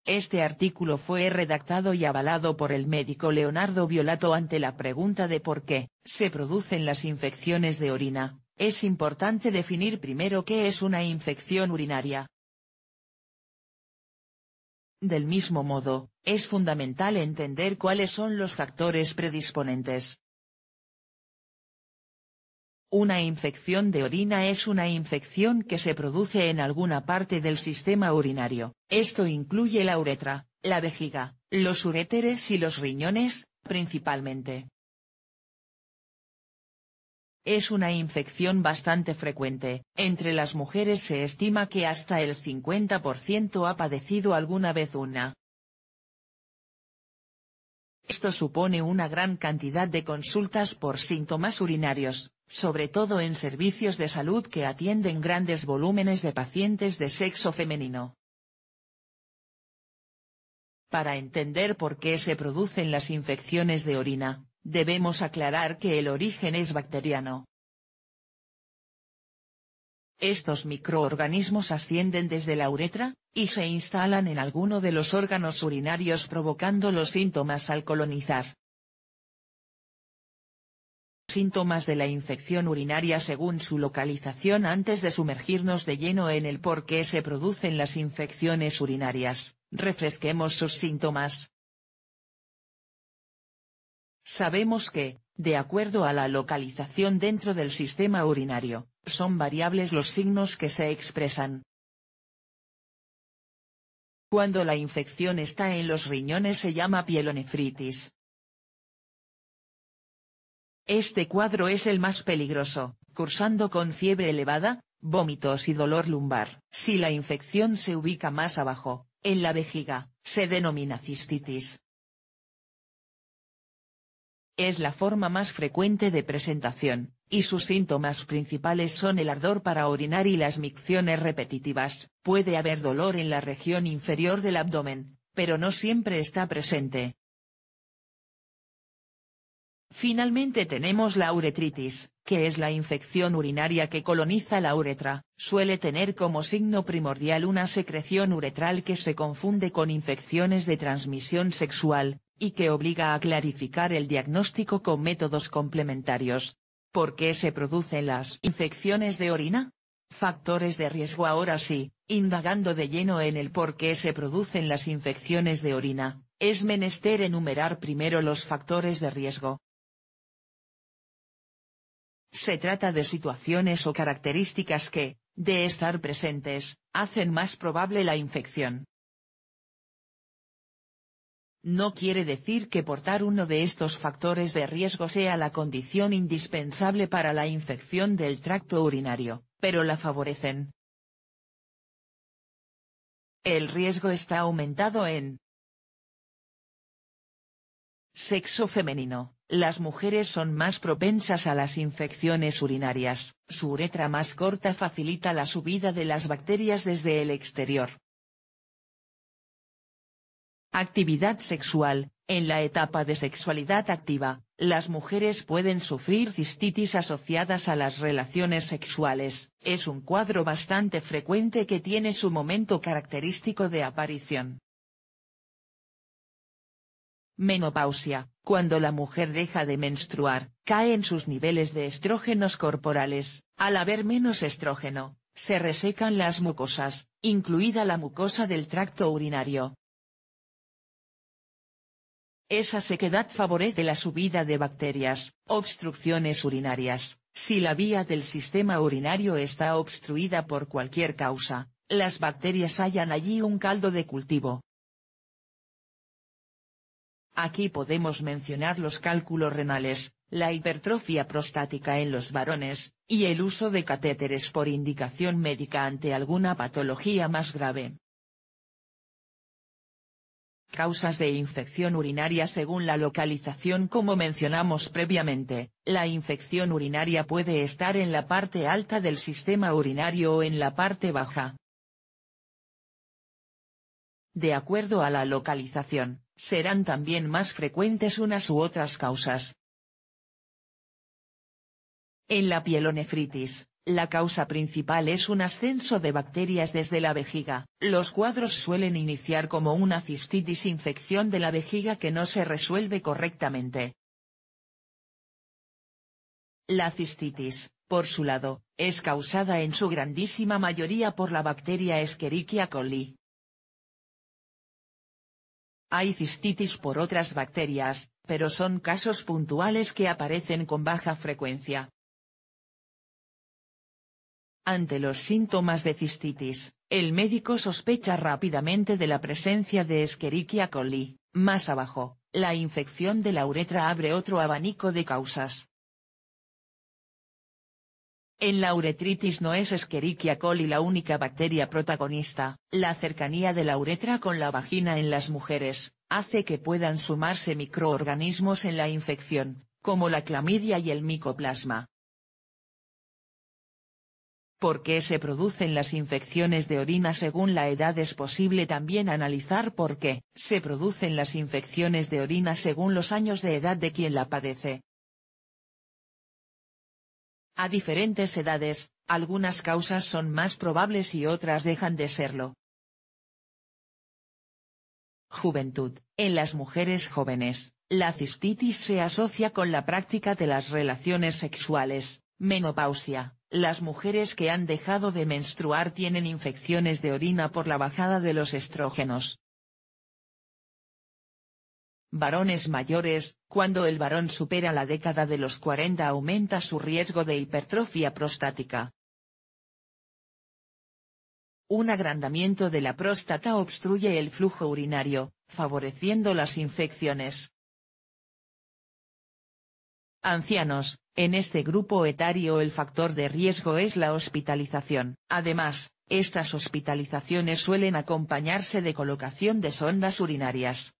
Este artículo fue redactado y avalado por el médico Leonardo Violato. Ante la pregunta de por qué se producen las infecciones de orina, es importante definir primero qué es una infección urinaria. Del mismo modo, es fundamental entender cuáles son los factores predisponentes. Una infección de orina es una infección que se produce en alguna parte del sistema urinario. Esto incluye la uretra, la vejiga, los uréteres y los riñones, principalmente. Es una infección bastante frecuente. Entre las mujeres se estima que hasta el 50% ha padecido alguna vez una. Esto supone una gran cantidad de consultas por síntomas urinarios, sobre todo en servicios de salud que atienden grandes volúmenes de pacientes de sexo femenino. Para entender por qué se producen las infecciones de orina, debemos aclarar que el origen es bacteriano. Estos microorganismos ascienden desde la uretra, y se instalan en alguno de los órganos urinarios provocando los síntomas al colonizar. Síntomas de la infección urinaria según su localización. Antes de sumergirnos de lleno en el por qué se producen las infecciones urinarias, refresquemos sus síntomas. Sabemos que, de acuerdo a la localización dentro del sistema urinario, son variables los signos que se expresan. Cuando la infección está en los riñones se llama pielonefritis. Este cuadro es el más peligroso, cursando con fiebre elevada, vómitos y dolor lumbar. Si la infección se ubica más abajo, en la vejiga, se denomina cistitis. Es la forma más frecuente de presentación, y sus síntomas principales son el ardor para orinar y las micciones repetitivas. Puede haber dolor en la región inferior del abdomen, pero no siempre está presente. Finalmente tenemos la uretritis, que es la infección urinaria que coloniza la uretra. Suele tener como signo primordial una secreción uretral que se confunde con infecciones de transmisión sexual, y que obliga a clarificar el diagnóstico con métodos complementarios. ¿Por qué se producen las infecciones de orina? Factores de riesgo. Ahora sí, indagando de lleno en el por qué se producen las infecciones de orina, es menester enumerar primero los factores de riesgo. Se trata de situaciones o características que, de estar presentes, hacen más probable la infección. No quiere decir que portar uno de estos factores de riesgo sea la condición indispensable para la infección del tracto urinario, pero la favorecen. El riesgo está aumentado en sexo femenino. Las mujeres son más propensas a las infecciones urinarias. Su uretra más corta facilita la subida de las bacterias desde el exterior. Actividad sexual. En la etapa de sexualidad activa, las mujeres pueden sufrir cistitis asociadas a las relaciones sexuales. Es un cuadro bastante frecuente que tiene su momento característico de aparición. Menopausia. Cuando la mujer deja de menstruar, caen sus niveles de estrógenos corporales. Al haber menos estrógeno, se resecan las mucosas, incluida la mucosa del tracto urinario. Esa sequedad favorece la subida de bacterias. Obstrucciones urinarias. Si la vía del sistema urinario está obstruida por cualquier causa, las bacterias hallan allí un caldo de cultivo. Aquí podemos mencionar los cálculos renales, la hipertrofia prostática en los varones, y el uso de catéteres por indicación médica ante alguna patología más grave. Causas de infección urinaria según la localización. Como mencionamos previamente, la infección urinaria puede estar en la parte alta del sistema urinario o en la parte baja. De acuerdo a la localización, serán también más frecuentes unas u otras causas. En la pielonefritis, La causa principal es un ascenso de bacterias desde la vejiga. Los cuadros suelen iniciar como una cistitis, infección de la vejiga que no se resuelve correctamente. La cistitis, por su lado, es causada en su grandísima mayoría por la bacteria Escherichia coli. Hay cistitis por otras bacterias, pero son casos puntuales que aparecen con baja frecuencia. Ante los síntomas de cistitis, el médico sospecha rápidamente de la presencia de Escherichia coli. Más abajo, la infección de la uretra abre otro abanico de causas. En la uretritis no es Escherichia coli la única bacteria protagonista. La cercanía de la uretra con la vagina en las mujeres hace que puedan sumarse microorganismos en la infección, como la clamidia y el micoplasma. ¿Por qué se producen las infecciones de orina según la edad? Es posible también analizar por qué se producen las infecciones de orina según los años de edad de quien la padece. A diferentes edades, algunas causas son más probables y otras dejan de serlo. Juventud. En las mujeres jóvenes, la cistitis se asocia con la práctica de las relaciones sexuales. Menopausia. Las mujeres que han dejado de menstruar tienen infecciones de orina por la bajada de los estrógenos. Varones mayores, cuando el varón supera la década de los 40 aumenta su riesgo de hipertrofia prostática. Un agrandamiento de la próstata obstruye el flujo urinario, favoreciendo las infecciones. Ancianos. En este grupo etario el factor de riesgo es la hospitalización. Además, estas hospitalizaciones suelen acompañarse de colocación de sondas urinarias.